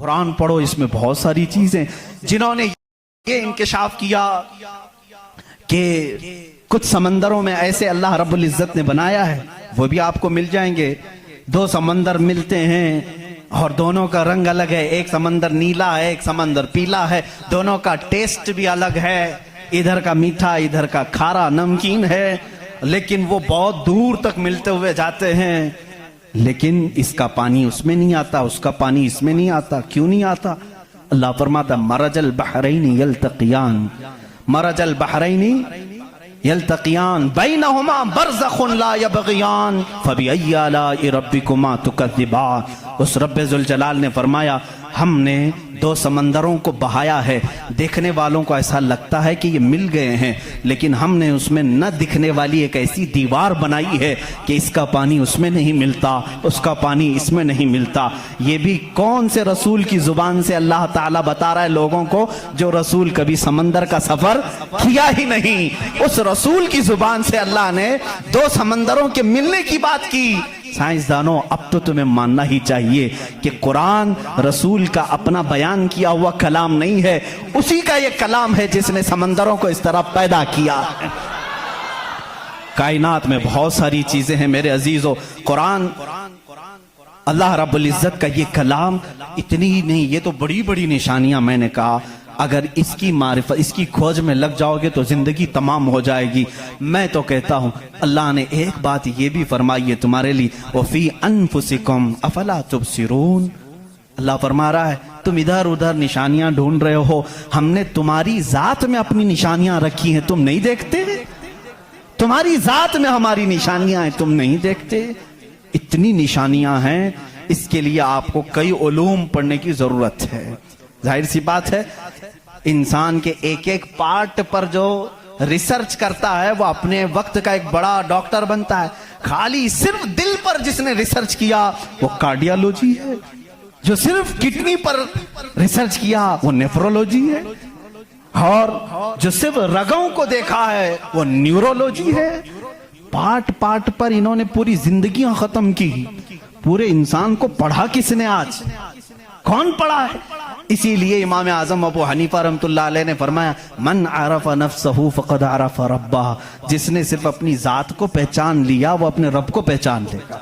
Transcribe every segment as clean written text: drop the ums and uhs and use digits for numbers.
قرآن پڑھو، اس میں بہت ساری چیزیں جنہوں نے یہ انکشاف کیا کہ کچھ سمندروں میں ایسے اللہ رب العزت نے بنایا ہے، وہ بھی آپ کو مل جائیں گے۔ دو سمندر ملتے ہیں اور دونوں کا رنگ الگ ہے، ایک سمندر نیلا ہے ایک سمندر پیلا ہے، دونوں کا ٹیسٹ بھی الگ ہے، ادھر کا میٹھا ادھر کا کھارا نمکین ہے، لیکن وہ بہت دور تک ملتے ہوئے جاتے ہیں، لیکن اس کا پانی اس میں نہیں آتا، اس کا پانی اس میں نہیں آتا۔ کیوں نہیں آتا؟ اللہ فرماتا مرج البحرین یلتقیان، مرج البحرین یلتقیان بینہما برزخ لا یبغیان فبأی آلاء ربکما تکذبان۔ اس رب ذوالجلال نے فرمایا ہم نے دو سمندروں کو بہایا ہے، دیکھنے والوں کو ایسا لگتا ہے کہ یہ مل گئے ہیں، لیکن ہم نے اس میں نہ دکھنے والی ایک ایسی دیوار بنائی ہے کہ اس کا پانی اس میں نہیں ملتا، اس کا پانی اس میں نہیں ملتا۔ یہ بھی کون سے رسول کی زبان سے اللہ تعالیٰ بتا رہا ہے لوگوں کو، جو رسول کبھی سمندر کا سفر کیا ہی نہیں، اس رسول کی زبان سے اللہ نے دو سمندروں کے ملنے کی بات کی۔ سائنسدانوں اب تو تمہیں ماننا ہی چاہیے کہ قرآن رسول کا اپنا بیان کیا ہوا کلام نہیں ہے، اسی کا یہ کلام ہے جس نے سمندروں کو اس طرح پیدا کیا۔ کائنات میں بہت ساری چیزیں ہیں میرے عزیزو، قرآن اللہ رب العزت کا یہ کلام اتنی ہی نہیں، یہ تو بڑی بڑی نشانیاں میں نے کہا، اگر اس کی معرفت اس کی کھوج میں لگ جاؤ گے تو زندگی تمام ہو جائے گی۔ میں تو کہتا ہوں اللہ نے ایک بات یہ بھی فرمائی ہے تمہارے لیے، وَفِي أَنفُسِكُمْ أَفَلَا تُبْصِرُونَ۔ اللہ فرما رہا ہے تم ادھر ادھر نشانیاں ڈھونڈ رہے ہو، ہم نے تمہاری ذات میں اپنی نشانیاں رکھی ہیں، تم نہیں دیکھتے؟ تمہاری ذات میں ہماری نشانیاں ہیں، تم نہیں دیکھتے؟ اتنی نشانیاں ہیں، اس کے لیے آپ کو کئی علوم پڑھنے کی ضرورت ہے۔ ظاہر سی بات ہے انسان کے ایک ایک پارٹ پر جو ریسرچ کرتا ہے وہ اپنے وقت کا ایک بڑا ڈاکٹر بنتا ہے۔ خالی صرف دل پر جس نے ریسرچ کیا وہ کارڈیالوجی ہے، جو صرف کڈنی پر ریسرچ کیا وہ نیفرولوجی ہے، اور جو صرف رگوں کو دیکھا ہے وہ نیورولوجی ہے۔ پارٹ پارٹ پر انہوں نے پوری زندگیاں ختم کی، پورے انسان کو پڑھا کس نے؟ آج کون پڑھا ہے؟ اسی لیے امام اعظم ابو حنیفہ رحمۃ اللہ علیہ نے فرمایا من عرف نفسہ فقد عرف ربہ، جس نے صرف اپنی ذات کو پہچان لیا وہ اپنے رب کو پہچان لے گا۔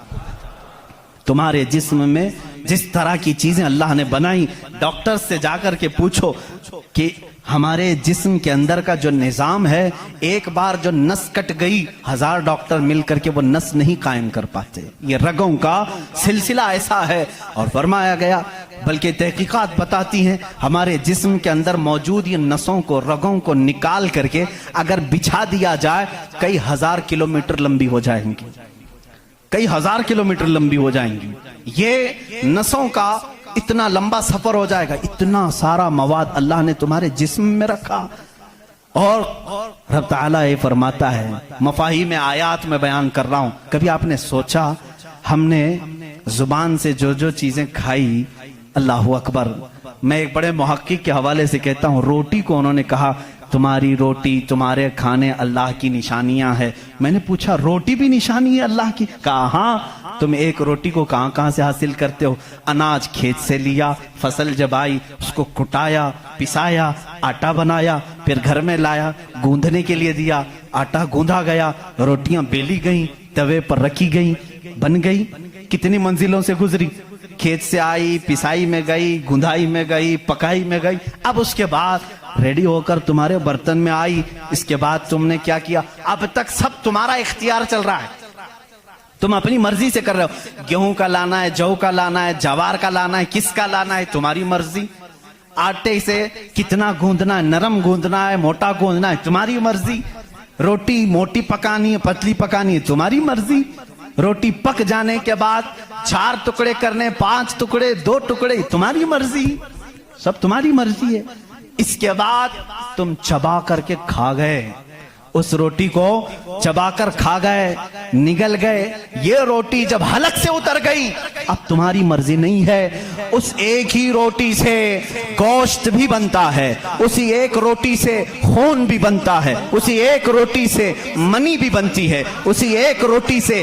تمہارے جسم میں جس طرح کی چیزیں اللہ نے بنائی، ڈاکٹر سے جا کر کے پوچھو کہ ہمارے جسم کے اندر کا جو نظام ہے، ایک بار جو نس کٹ گئی 1000 ڈاکٹر مل کر کے وہ نس نہیں قائم کر پاتے۔ یہ رگوں کا سلسلہ ایسا ہے، اور فرمایا گیا بلکہ تحقیقات بتاتی ہیں ہمارے جسم کے اندر موجود یہ نسوں کو رگوں کو نکال کر کے اگر بچھا دیا جائے کئی 1000 کلومیٹر لمبی ہو جائیں گی، کئی 1000 کلومیٹر لمبی ہو جائیں گی۔ یہ نسوں کا اتنا لمبا سفر ہو جائے گا، اتنا سارا مواد اللہ نے تمہارے جسم میں رکھا۔ اور رب تعالیٰ یہ فرماتا ہے، مفاہیم آیات میں بیان کر رہا ہوں، کبھی آپ نے سوچا ہم نے زبان سے جو جو چیزیں کھائی، اللہ اکبر، میں ایک بڑے محقق کے حوالے سے کہتا ہوں، روٹی کو انہوں نے کہا تمہاری روٹی تمہارے کھانے اللہ کی نشانیاں ہیں۔ میں نے پوچھا روٹی بھی نشانی ہے اللہ کی؟ کہا ہاں۔ تم ایک روٹی کو کہاں کہاں سے حاصل کرتے ہو؟ اناج کھیت سے لیا، فصل جب آئی اس کو کٹایا، پسایا، آٹا بنایا، پھر گھر میں لایا، گوندھنے کے لیے دیا، آٹا گوندھا گیا، روٹیاں بیلی گئیں، توے پر رکھی گئیں، بن گئی۔ کتنی منزلوں سے گزری، کھیت سے آئی، پسائی میں گئی، گندھائی میں گئی، پکائی میں گئی، اب اس کے بعد ریڈی ہو کر تمہارے برتن میں آئی۔ اس کے بعد تم نے کیا کیا؟ اب تک سب تمہارا اختیار چل رہا ہے، تم اپنی مرضی سے کر رہے ہو۔ گیہوں کا لانا ہے، جو کا لانا ہے، جوار کا لانا ہے، کس کا لانا ہے، تمہاری مرضی۔ آٹے سے کتنا گوندنا ہے، نرم گوندنا ہے، موٹا گوندنا ہے، تمہاری مرضی۔ روٹی موٹی پکانی ہے، پتلی پکانی ہے، تمہاری مرضی۔ روٹی پک جانے کے بعد 4 ٹکڑے کرنے، 5 ٹکڑے، 2 ٹکڑے، تمہاری مرضی، سب تمہاری مرضی ہے۔ اس کے بعد تم چبا کر کے کھا گئے، اس روٹی کو چبا کر کھا گئے، نگل گئے۔ یہ روٹی جب حلق سے اتر گئی اب تمہاری مرضی نہیں ہے۔ اس ایک ہی روٹی سے گوشت بھی بنتا ہے، اسی ایک روٹی سے خون بھی بنتا ہے، اسی ایک روٹی سے منی بھی بنتی ہے، اسی ایک روٹی سے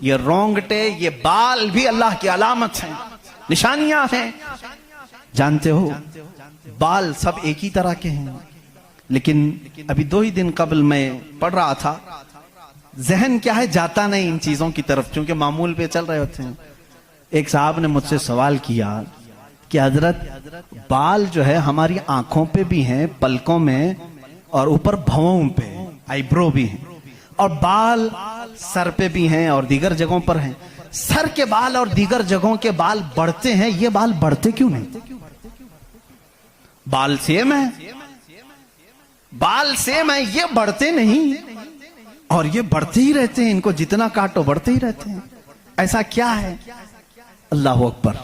یہ رونگٹے، یہ بال بھی اللہ کی علامت ہیں، نشانیاں ہیں۔ جانتے ہو بال سب ایک ہی طرح کے ہیں، لیکن ابھی 2 ہی دن قبل میں پڑھ رہا تھا، ذہن کیا ہے جاتا نہیں ان چیزوں کی طرف، چونکہ معمول پہ چل رہے ہوتے ہیں۔ ایک صاحب نے مجھ سے سوال کیا کہ حضرت بال جو ہے ہماری آنکھوں پہ بھی ہیں، پلکوں میں، اور اوپر بھووں پہ آئی برو بھی ہیں، اور بال سر پہ بھی ہیں اور دیگر جگہوں پر ہیں۔ سر کے بال اور دیگر جگہوں کے بال بڑھتے ہیں، یہ بال بڑھتے کیوں نہیں؟ بال سیم ہے، بال سیم ہے، یہ بڑھتے نہیں، اور یہ بڑھتے ہی رہتے ہیں، ان کو جتنا کاٹو بڑھتے ہی رہتے ہیں۔ ایسا کیا ہے؟ اللہ اکبر۔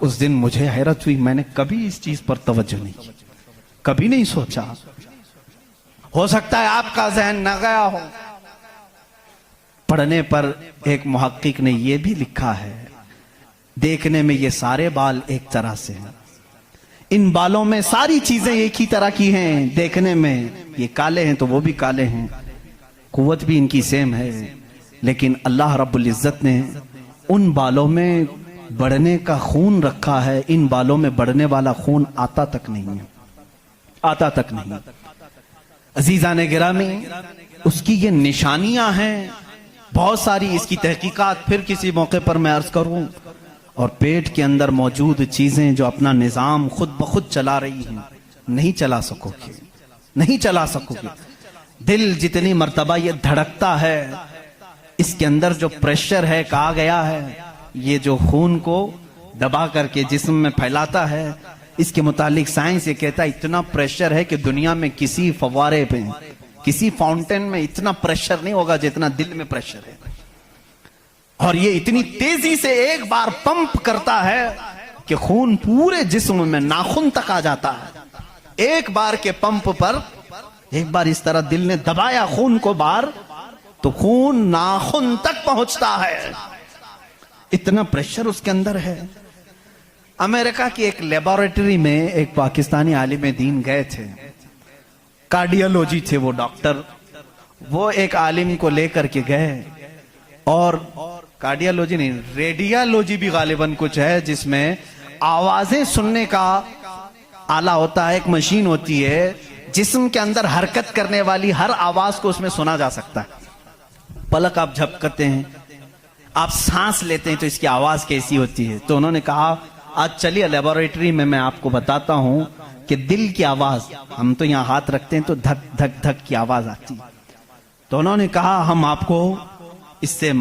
اس دن مجھے حیرت ہوئی، میں نے کبھی اس چیز پر توجہ نہیں کی، کبھی نہیں سوچا۔ ہو سکتا ہے آپ کا ذہن نہ گیا ہو۔ پڑھنے پر ایک محقق نے یہ بھی لکھا ہے، دیکھنے میں یہ سارے بال ایک طرح سے ہیں، ان بالوں میں ساری چیزیں ایک ہی طرح کی ہیں، دیکھنے میں یہ کالے ہیں تو وہ بھی کالے ہیں، قوت بھی ان کی سیم ہے، لیکن اللہ رب العزت نے ان بالوں میں بڑھنے کا خون رکھا ہے، ان بالوں میں بڑھنے والا خون آتا تک نہیں ہے، آتا تک نہیں۔ عزیزان گرامی، اس کی یہ نشانیاں ہیں بہت ساری، اس کی تحقیقات پھر کسی موقع پر میں عرض کروں۔ اور پیٹ کے اندر موجود چیزیں جو اپنا نظام خود بخود چلا رہی ہیں، نہیں چلا سکو گے، نہیں چلا سکو گے۔ دل جتنی مرتبہ یہ دھڑکتا ہے، اس کے اندر جو پریشر ہے، کہا گیا ہے یہ جو خون کو دبا کر کے جسم میں پھیلاتا ہے، اس کے متعلق سائنس یہ کہتا ہے اتنا پریشر ہے کہ دنیا میں کسی فوارے پہ، کسی فاؤنٹین میں اتنا پریشر نہیں ہوگا جتنا دل میں پریشر ہے، اور یہ اتنی تیزی سے ایک بار پمپ کرتا ہے کہ خون پورے جسم میں ناخن تک آ جاتا ہے۔ ایک بار کے پمپ پر ایک بار اس طرح دل نے دبایا خون کو بار، تو خون ناخن تک پہنچتا ہے، اتنا پریشر اس کے اندر ہے۔ امریکہ کی ایک لیبارٹری میں ایک پاکستانی عالم دین گئے تھے، کارڈیالوجی تھے وہ ڈاکٹر، وہ ایک عالم کو لے کر کے گئے، اور کارڈیالوجی نہیں، ریڈیالوجی بھی غالباً کچھ ہے، جس میں آوازیں سننے کا آلہ ہوتا ہے، ایک مشین ہوتی ہے جسم کے اندر حرکت کرنے والی ہر آواز کو اس میں سنا جا سکتا ہے۔ پلک آپ جھپکتے ہیں، آپ سانس لیتے ہیں تو اس کی آواز کیسی ہوتی ہے۔ تو انہوں نے کہا آج چلیے لیبارٹری میں آپ کو بتاتا ہوں کہ دل کی آواز، ہم تو یہاں ہاتھ رکھتے ہیں تو دھک دھک دھک کی آواز آتی ہے۔ تو انہوں نے کہا ہم آپ کو اس سے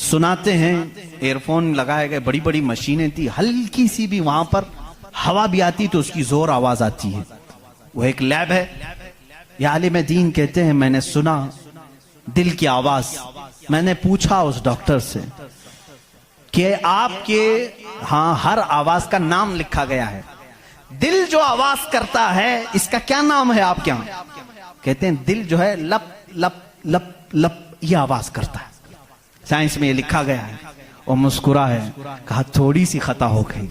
سناتے ہیں، ایئر فون لگائے گئے، بڑی بڑی مشینیں تھی، ہلکی سی بھی وہاں پر ہوا بھی آتی تو اس کی زور آواز آتی ہے۔ وہ ایک لیب ہے، یہ عالم دین کہتے ہیں میں نے سنا دل کی آواز۔ میں نے پوچھا اس ڈاکٹر سے کہ آپ کے ہاں ہر آواز کا نام لکھا گیا ہے، دل جو آواز کرتا ہے اس کا کیا نام ہے آپ کے ہاں؟ کہتے ہیں دل جو ہے لپ لپ لپ لپ یہ آواز کرتا ہے، سائنس میں یہ لکھا گیا ہے۔ وہ مسکرا ہے، کہا تھوڑی سی خطا ہو گئی،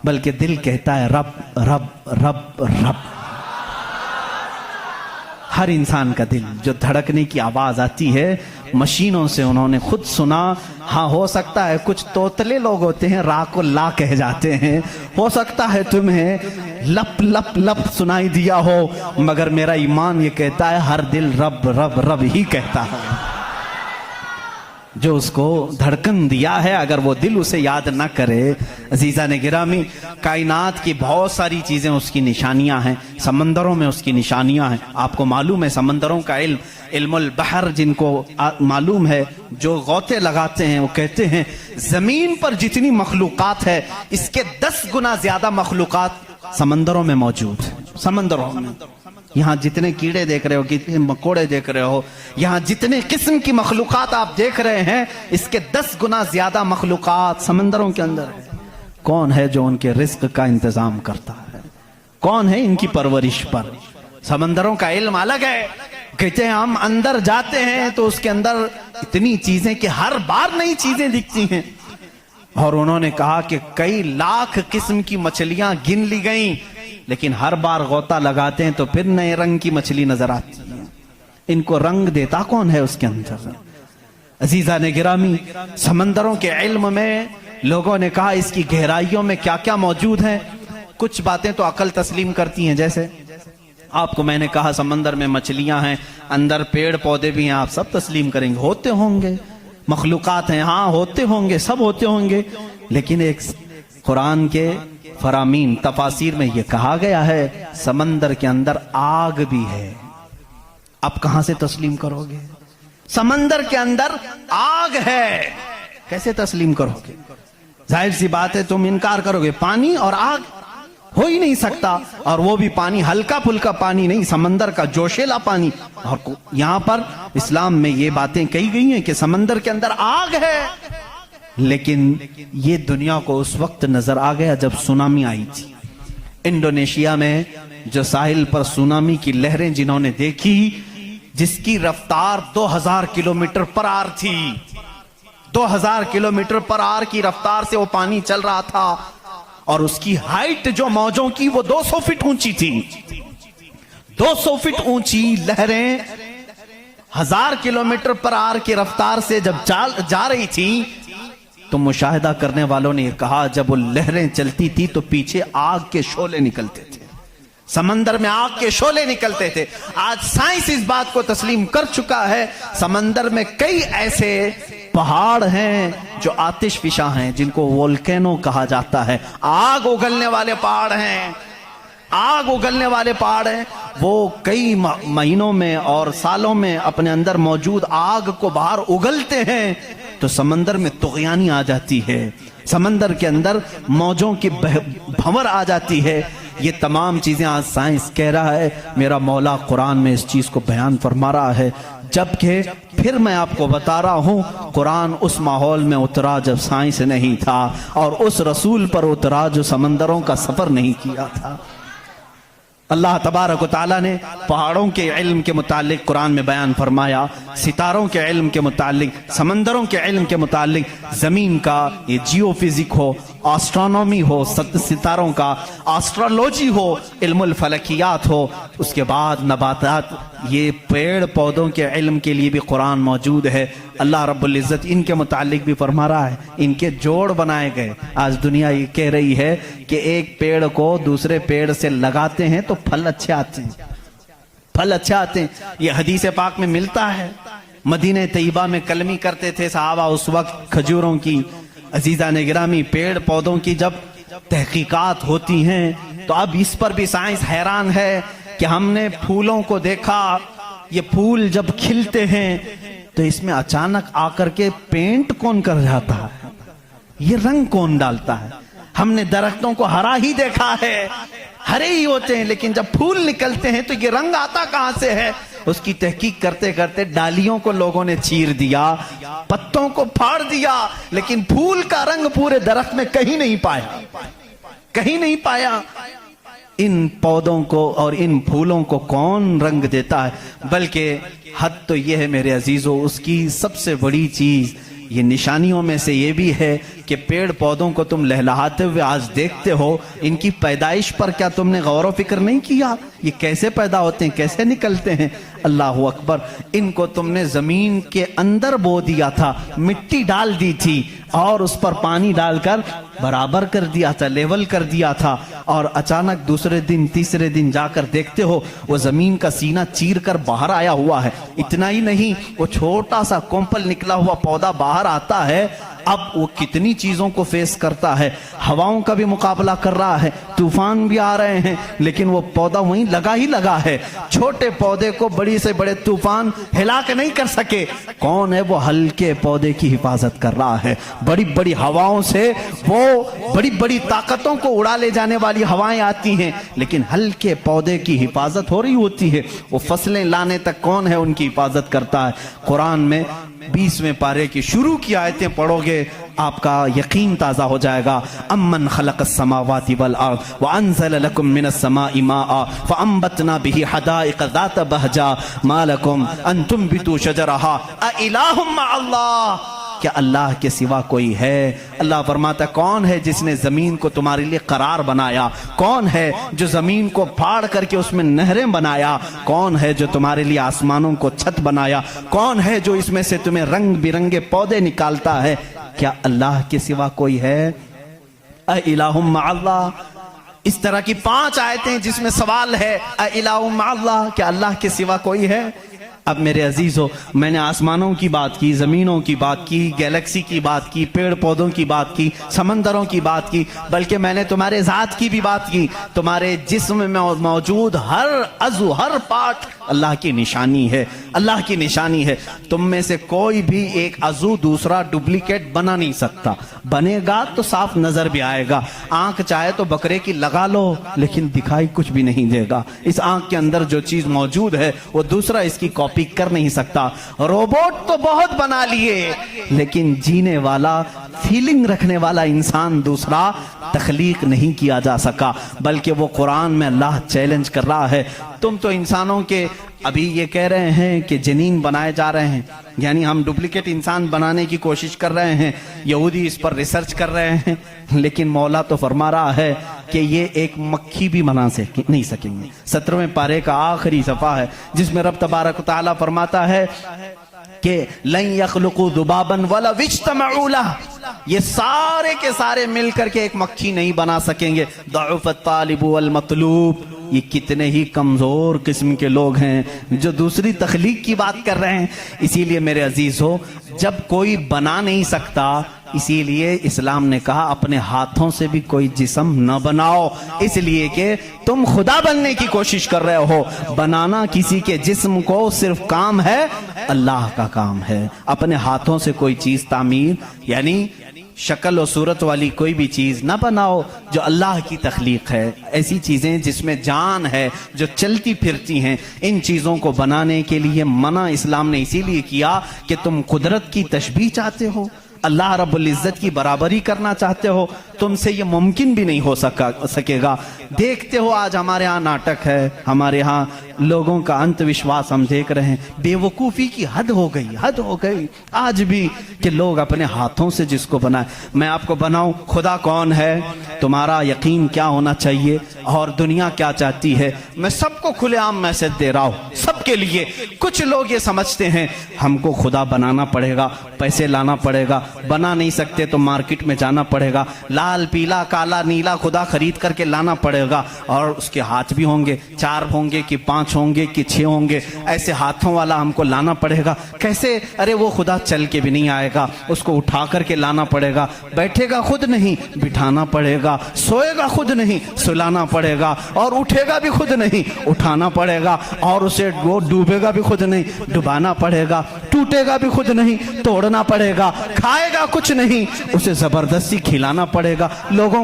بلکہ دل کہتا ہے رب رب رب رب۔ ہر انسان کا دل جو دھڑکنے کی آواز آتی ہے مشینوں سے انہوں نے خود سنا۔ ہاں ہو سکتا ہے کچھ توتلے لوگ ہوتے ہیں را کو لا کہہ جاتے ہیں، ہو سکتا ہے تمہیں لپ لپ لپ سنائی دیا ہو، مگر میرا ایمان یہ کہتا ہے ہر دل رب رب رب ہی کہتا ہے۔ جو اس کو دھڑکن دیا ہے اگر وہ دل اسے یاد نہ کرے، عزیزان گرامی کائنات کی بہت ساری چیزیں اس کی نشانیاں ہیں، سمندروں میں اس کی نشانیاں ہیں۔ آپ کو معلوم ہے سمندروں کا علم، علم البحر جن کو معلوم ہے، جو غوطے لگاتے ہیں وہ کہتے ہیں زمین پر جتنی مخلوقات ہے اس کے 10 گنا زیادہ مخلوقات سمندروں میں موجود ہیں۔ سمندروں میں یہاں جتنے کیڑے دیکھ رہے ہو، کتنے مکوڑے دیکھ رہے ہو، یہاں جتنے قسم کی مخلوقات آپ دیکھ رہے ہیں اس کے 10 گنا زیادہ مخلوقات سمندروں کے اندر ہے۔ کون ہے جو ان کے رزق کا انتظام کرتا ہے؟ کون ہے ان کی پرورش پر؟ سمندروں کا علم الگ ہے۔ کہتے ہیں ہم اندر جاتے ہیں تو اس کے اندر اتنی چیزیں کہ ہر بار نئی چیزیں دکھتی ہیں، اور انہوں نے کہا کہ کئی لاکھ قسم کی مچھلیاں گن لی گئیں، لیکن ہر بار غوطہ لگاتے ہیں تو پھر نئے رنگ کی مچھلی نظر آتی ہے۔ ان کو رنگ دیتا کون ہے اس کے اندر؟ عزیزان گرامی، سمندروں کے علم میں لوگوں نے کہا اس کی گہرائیوں میں کیا کیا موجود ہیں. کچھ باتیں تو عقل تسلیم کرتی ہیں، جیسے آپ کو میں نے کہا سمندر میں مچھلیاں ہیں، اندر پیڑ پودے بھی ہیں، آپ سب تسلیم کریں گے، ہوتے ہوں گے. مخلوقات ہیں، ہاں ہوتے ہوں گے، سب ہوتے ہوں گے. لیکن ایک قرآن کے فرامین تفاسیر میں یہ کہا گیا ہے سمندر کے اندر آگ بھی ہے. اب کہاں سے تسلیم کرو گے؟ سمندر کے اندر آگ ہے، کیسے تسلیم کرو گے؟ ظاہر سی بات ہے تم انکار کرو گے. پانی اور آگ ہو ہی نہیں سکتا، اور وہ بھی پانی ہلکا پھلکا پانی نہیں، سمندر کا جوشیلا پانی. اور یہاں پر اسلام میں یہ باتیں کہی گئی ہیں کہ سمندر کے اندر آگ ہے. لیکن یہ دنیا کو اس وقت نظر آ گیا جب سونامی آئی تھی. انڈونیشیا میں جو ساحل پر سونامی کی لہریں جنہوں نے دیکھی، جس کی رفتار 2000 کلومیٹر پر آر تھی، 2000 کلومیٹر پر آر کی رفتار سے وہ پانی چل رہا تھا، اور اس کی ہائٹ جو موجوں کی وہ 200 فٹ اونچی تھی. 200 فٹ اونچی لہریں 1000 کلومیٹر پر آر کی رفتار سے جب جا رہی تھی تو مشاہدہ کرنے والوں نے یہ کہا جب وہ لہریں چلتی تھی تو پیچھے آگ کے شعلے نکلتے تھے، سمندر میں آگ کے شعلے نکلتے تھے. آج سائنس اس بات کو تسلیم کر چکا ہے، سمندر میں کئی ایسے پہاڑ ہیں جو آتش فشاں ہیں، جن کو وولکینو کہا جاتا ہے. آگ اگلنے والے پہاڑ ہیں، آگ اگلنے والے پہاڑ ہیں. وہ کئی مہینوں میں اور سالوں میں اپنے اندر موجود آگ کو باہر اگلتے ہیں تو سمندر میں طغیانی آ جاتی ہے، سمندر کے اندر موجوں کی بھنور آ جاتی ہے. یہ تمام چیزیں آج سائنس کہہ رہا ہے، میرا مولا قرآن میں اس چیز کو بیان فرما رہا ہے. جبکہ پھر میں آپ کو بتا رہا ہوں قرآن اس ماحول میں اترا جب سائنس نہیں تھا، اور اس رسول پر اترا جو سمندروں کا سفر نہیں کیا تھا. اللہ تبارک و تعالیٰ نے پہاڑوں کے علم کے متعلق قرآن میں بیان فرمایا، ستاروں کے علم کے متعلق، سمندروں کے علم کے متعلق، زمین کا یہ جیو فزک ہو، آسٹرونومی ہو، ستاروں کا آسٹرولوجی ہو، علم الفلکیات ہو، اس کے بعد نباتات، یہ پیڑ پودوں کے علم کے لیے بھی قرآن موجود ہے. اللہ رب العزت ان کے متعلق بھی فرما رہا ہے، ان کے جوڑ بنائے گئے. آج دنیا یہ کہہ رہی ہے کہ ایک پیڑ کو دوسرے پیڑ سے لگاتے ہیں تو پھل اچھے آتے ہیں، پھل اچھے آتے ہیں. یہ حدیث پاک میں ملتا ہے. مدینہ طیبہ میں کلمی کرتے تھے صحابہ اس وقت کھجوروں کی. عزیزان گرامی، پیڑ پودوں کی جب تحقیقات ہوتی ہیں تو اب اس پر بھی سائنس حیران ہے کہ ہم نے پھولوں کو دیکھا، یہ پھول جب کھلتے ہیں تو اس میں اچانک آ کر کے پینٹ کون کر جاتا ہے، یہ رنگ کون ڈالتا ہے. ہم نے درختوں کو ہرا ہی دیکھا ہے، ہرے ہی ہوتے ہیں، لیکن جب پھول نکلتے ہیں تو یہ رنگ آتا کہاں سے ہے. اس کی تحقیق کرتے کرتے ڈالیوں کو لوگوں نے چیر دیا، پتوں کو پھاڑ دیا، لیکن پھول کا رنگ پورے درخت میں کہیں نہیں پایا، کہیں نہیں پایا. ان پودوں کو اور ان پھولوں کو کون رنگ دیتا ہے؟ بلکہ حد تو یہ ہے میرے عزیزو، اس کی سب سے بڑی چیز یہ نشانیوں میں سے یہ بھی ہے کہ پیڑ پودوں کو تم لہلہاتے ہوئے آج دیکھتے ہو، ان کی پیدائش پر کیا تم نے غور و فکر نہیں کیا؟ یہ کیسے پیدا ہوتے ہیں، کیسے نکلتے ہیں؟ اللہ اکبر. ان کو تم نے زمین کے اندر بو دیا تھا، مٹی ڈال دی تھی اور اس پر پانی ڈال کر برابر کر دیا تھا، لیول کر دیا تھا، اور اچانک دوسرے دن تیسرے دن جا کر دیکھتے ہو وہ زمین کا سینہ چیر کر باہر آیا ہوا ہے. اتنا ہی نہیں، وہ چھوٹا سا کومپل نکلا ہوا پودا باہر آتا ہے. اب وہ کتنی چیزوں کو فیس کرتا ہے، ہواؤں کا بھی مقابلہ کر رہا ہے، طوفان بھی آ رہے ہیں، لیکن وہ پودا وہیں لگا ہی لگا ہے. چھوٹے پودے کو بڑی سے بڑے طوفان ہلا کے نہیں کر سکے. کون ہے وہ ہلکے پودے کی حفاظت کر رہا ہے. بڑی بڑی ہواؤں سے وہ بڑی بڑی طاقتوں کو اڑا لے جانے والی ہوائیں آتی ہیں، لیکن ہلکے پودے کی حفاظت ہو رہی ہوتی ہے. وہ فصلیں لانے تک کون ہے ان کی حفاظت کرتا ہے. قرآن میں 20ویں پارے کی شروع کی آیتیں پڑھو گے آپ کا یقین تازہ ہو جائے گا. امن خلق السماوات والارض وانزل لكم من السماء ماء فانبتنا به حدائق ذات بهجة ما لكم ان تنبتوا شجرها اإله مع الله. کہ اللہ کے سوا کوئی ہے؟ اللہ فرماتا کون ہے جس نے زمین کو تمہارے لیے قرار بنایا؟ کون ہے جو زمین کو پھاڑ کر کے اس میں نہریں بنایا؟ کون ہے جو تمہارے لیے آسمانوں کو چھت بنایا؟ کون ہے جو اس میں سے تمہیں رنگ برنگے پودے نکالتا ہے؟ کیا اللہ کے سوا کوئی ہے؟ اِلَٰهٌ مَّعَ اللَّهِ، اس طرح کی 5 آیتیں جس میں سوال ہے اِلَٰهٌ مَّعَ اللَّهِ، کیا اللہ کے سوا کوئی ہے؟ اب میرے عزیزو، میں نے آسمانوں کی بات کی، زمینوں کی بات کی، گیلیکسی کی بات کی، پیڑ پودوں کی بات کی، سمندروں کی بات کی، بلکہ میں نے تمہارے ذات کی بھی بات کی۔ تمہارے جسم میں موجود ہر عضو، ہر پارٹ اللہ کی نشانی ہے، اللہ کی نشانی ہے۔ تم میں سے کوئی بھی ایک عضو دوسرا ڈپلیکیٹ بنا نہیں سکتا، بنے گا تو صاف نظر بھی آئے گا۔ آنکھ چاہے تو بکرے کی لگا لو لیکن دکھائی کچھ بھی نہیں دے گا۔ اس آنکھ کے اندر جو چیز موجود ہے وہ دوسرا اس کی کاپی کر نہیں سکتا۔ روبوٹ تو بہت بنا لیے لیکن جینے والا، فیلنگ رکھنے والا انسان دوسرا تخلیق نہیں کیا جا سکا، بلکہ وہ قرآن میں اللہ چیلنج کر رہا ہے۔ تم تو انسانوں کے ابھی یہ کہہ رہے ہیں کہ جنین بنائے جا رہے ہیں، یعنی ہم ڈپلیکیٹ انسان بنانے کی کوشش کر رہے ہیں، یہودی اس پر ریسرچ کر رہے ہیں، لیکن مولا تو فرما رہا ہے کہ یہ ایک مکھی بھی بنا نہیں سکیں گے۔ 17ویں پارے کا آخری صفحہ ہے جس میں رب تبارک و تعالیٰ فرماتا ہے کہ لن يخلقوا ذبابا ولو اجتمعوا له، یہ سارے کے سارے مل کر کے ایک مکھی نہیں بنا سکیں گے۔ ضعف الطالب والمطلوب، یہ کتنے ہی کمزور قسم کے لوگ ہیں جو دوسری تخلیق کی بات کر رہے ہیں۔ اسی لیے میرے عزیزو، جب کوئی بنا نہیں سکتا، اسی لیے اسلام نے کہا اپنے ہاتھوں سے بھی کوئی جسم نہ بناؤ، اس لیے کہ تم خدا بننے کی کوشش کر رہے ہو۔ بنانا کسی کے جسم کو صرف کام ہے، اللہ کا کام ہے۔ اپنے ہاتھوں سے کوئی چیز تعمیر، یعنی شکل و صورت والی کوئی بھی چیز نہ بناؤ جو اللہ کی تخلیق ہے۔ ایسی چیزیں جس میں جان ہے، جو چلتی پھرتی ہیں، ان چیزوں کو بنانے کے لیے منع اسلام نے اسی لیے کیا کہ تم قدرت کی تشبیہ چاہتے ہو، اللہ رب العزت کی برابری کرنا چاہتے ہو، تم سے یہ ممکن بھی نہیں ہو سکے گا۔ دیکھتے ہو آج ہمارے ہاں ناٹک ہے، ہمارے ہاں لوگوں کا انت وشواس ہم دیکھ رہے ہیں، بے وقوفی کی حد ہو گئی آج بھی کہ لوگ اپنے ہاتھوں سے جس کو بنائے۔ میں آپ کو بناؤں، خدا کون ہے، تمہارا یقین کیا ہونا چاہیے اور دنیا کیا چاہتی ہے، میں سب کو کھلے عام میسج دے رہا ہوں، سب کے لیے۔ کچھ لوگ یہ سمجھتے ہیں ہم کو خدا بنانا پڑے گا، پیسے لانا پڑے گا، بنا نہیں سکتے تو مارکیٹ میں جانا پڑے گا، لال پیلا کالا نیلا خدا خرید کر کے لانا پڑے گا، اور اس کے ہاتھ بھی ہوں گے، 4 ہوں گے کہ 5 ہوں گے کہ 6 ہوں گے، ایسے ہاتھوں والا ہم کو لانا پڑے گا۔ کیسے؟ ارے وہ خدا چل کے بھی نہیں آئے گا، اس کو اٹھا کر کے لانا پڑے گا، بیٹھے گا خود نہیں بٹھانا پڑے گا، سوئے گا خود نہیں سلانا پڑے گا، اور اٹھے گا بھی خود نہیں اٹھانا پڑے گا، اور اسے وہ ڈوبے گا بھی خود نہیں ڈبانا پڑے گا، ٹوٹے گا بھی خود نہیں توڑنا پڑے گا، کھائے گا کچھ نہیں اسے زبردستی کھلانا پڑے گا، لوگوں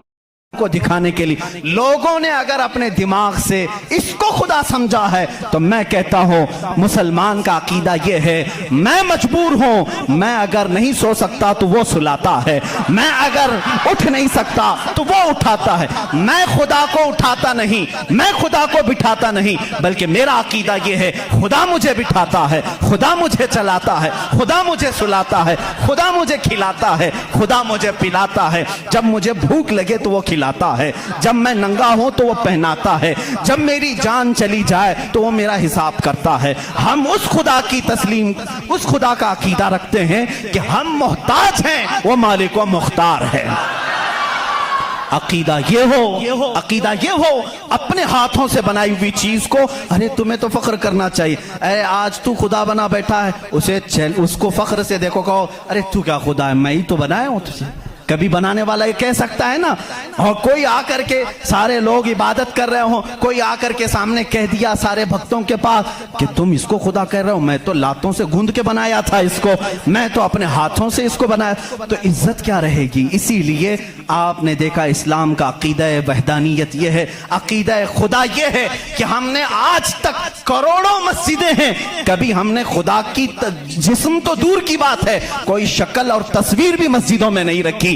کو دکھانے کے لیے۔ لوگوں نے اگر اپنے دماغ سے اس کو خدا سمجھا ہے تو میں کہتا ہوں مسلمان کا عقیدہ یہ ہے، میں مجبور ہوں، میں اگر نہیں سو سکتا تو وہ سلاتا ہے، میں اگر اٹھ نہیں سکتا تو وہ اٹھاتا ہے، میں خدا کو اٹھاتا نہیں، میں خدا کو بٹھاتا نہیں، بلکہ میرا عقیدہ یہ ہے خدا مجھے بٹھاتا ہے، خدا مجھے چلاتا ہے، خدا مجھے سلاتا ہے، خدا مجھے کھلاتا ہے، خدا مجھے پلاتا ہے، جب مجھے بھوک لگے تو وہ کھلاتا ہے، جب میں ننگا ہوں تو وہ پہناتا ہے، جب میری جان چلی جائے تو وہ میرا حساب کرتا ہے۔ ہم اس خدا کی تسلیم، اس خدا کا عقیدہ رکھتے ہیں کہ ہم محتاج ہیں، وہ مالک و مختار ہے۔ عقیدہ یہ ہو اپنے ہاتھوں سے بنائی ہوئی چیز کو، ارے تمہیں تو فخر کرنا چاہیے، اے آج تو خدا بنا بیٹھا ہے، اس کو فخر سے دیکھو، کہو ارے تو کیا خدا ہے، میں ہی تو بنایا ہوں تجھے۔ کبھی بنانے والا یہ کہہ سکتا ہے نا؟ اور کوئی آ کر کے، سارے لوگ عبادت کر رہے ہوں، کوئی آ کر کے سامنے کہہ دیا سارے بھکتوں کے پاس کہ تم اس کو خدا کہہ رہے ہو، میں تو لاتوں سے گوندھ کے بنایا تھا اس کو، میں تو اپنے ہاتھوں سے اس کو بنایا، تو عزت کیا رہے گی؟ اسی لیے آپ نے دیکھا اسلام کا عقیدہ وحدانیت یہ ہے، عقیدہ خدا یہ ہے کہ ہم نے آج تک کروڑوں مسجدیں ہیں، کبھی ہم نے خدا کی جسم تو دور کی بات ہے، کوئی شکل اور تصویر بھی مسجدوں میں نہیں رکھی،